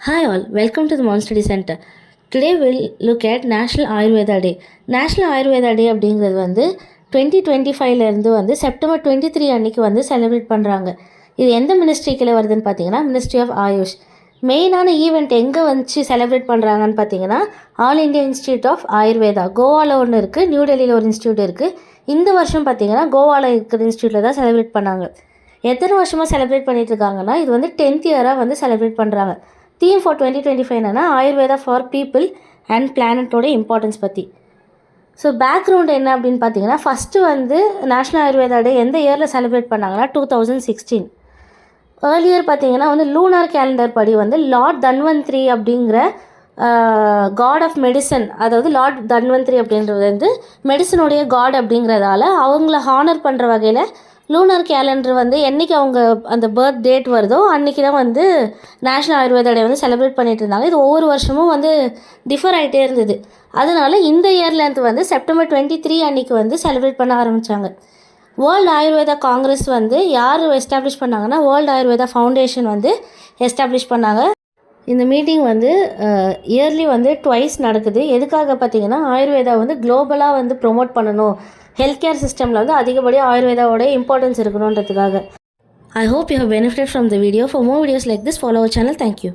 Hi all, welcome to the Mon Study Center. Today we'll look at National Ayurveda Day. National Ayurveda Day அப்படிங்கிறது வந்து 2025லேருந்து வந்து September 23 அன்றைக்கி வந்து celebrate பண்ணுறாங்க. இது எந்த மினிஸ்ட்ரிக்கில் வருதுன்னு பார்த்தீங்கன்னா மினிஸ்ட்ரி ஆஃப் ஆயுஷ். மெயினான ஈவெண்ட் எங்கே வச்சு செலிப்ரேட் பண்ணுறாங்கன்னு பார்த்தீங்கன்னா All India Institute of Ayurveda கோவாவில் ஒன்று இருக்குது, நியூ டெல்லியில் ஒரு இன்ஸ்டியூட் இருக்குது. இந்த வருஷம் பார்த்தீங்கன்னா கோவாவில் இருக்கிற இன்ஸ்டியூட்டில் தான் செலிப்ரேட் பண்ணாங்க. எத்தனை வருஷமாக செலிப்ரேட் பண்ணிகிட்ருக்காங்கன்னா இது வந்து 10th இயராக வந்து செலிப்ரேட் பண்ணுறாங்க. தீம் ஃபார் 2025 என்னென்னா ஆயுர்வேதா ஃபார் பீப்புள் அண்ட் பிளானட்டோட இம்பார்ட்டன்ஸ் பற்றி. ஸோ பேக்ரவுண்ட் என்ன அப்படின்னு பார்த்தீங்கன்னா ஃபஸ்ட்டு வந்து நேஷ்னல் ஆயுர்வேதா டே எந்த இயரில் செலிப்ரேட் பண்ணாங்கன்னா 2016. ஏர்லியர் பார்த்தீங்கன்னா வந்து லூனார் கேலண்டர் படி வந்து லார்ட் தன்வந்திரி அப்படிங்கிற காட் ஆஃப் மெடிசன், அதாவது லார்ட் தன்வந்திரி அப்படின்றது வந்து மெடிசனுடைய காட் அப்படிங்கிறதால அவங்கள ஹானர் பண்ணுற வகையில் லூனார் கேலண்டர் வந்து என்றைக்கு அவங்க அந்த பர்த் டேட் வருதோ அன்றைக்கி தான் வந்து நேஷ்னல் ஆயுர்வேதா டே வந்து செலிப்ரேட் பண்ணிகிட்டு இருந்தாங்க. இது ஒவ்வொரு வருஷமும் வந்து டிஃபர் ஆகிட்டே இருந்தது. அதனால் இந்த இயர்லேருந்து வந்து செப்டம்பர் 23 அன்றைக்கி வந்து செலிப்ரேட் பண்ண ஆரம்பித்தாங்க. வேர்ல்டு ஆயுர்வேதா காங்கிரஸ் வந்து யார் எஸ்டாப்ளிஷ் பண்ணாங்கன்னா வேர்ல்டு ஆயுர்வேதா ஃபவுண்டேஷன் வந்து எஸ்டாப்ளிஷ் பண்ணாங்க. இந்த மீட்டிங் வந்து இயர்லி வந்து ட்வைஸ் நடக்குது. எதுக்காக பார்த்தீங்கன்னா ஆயுர்வேதா வந்து குளோபலாக வந்து ப்ரொமோட் பண்ணணும், ஹெல்த் கேர் சிஸ்டமில் வந்து அதிகப்படியாக ஆயுர்வேதாவோட இம்பார்ட்டன்ஸ் இருக்கணுன்றதுக்காக. I hope you have benefited from the video. For more videos like this follow our channel. Thank you.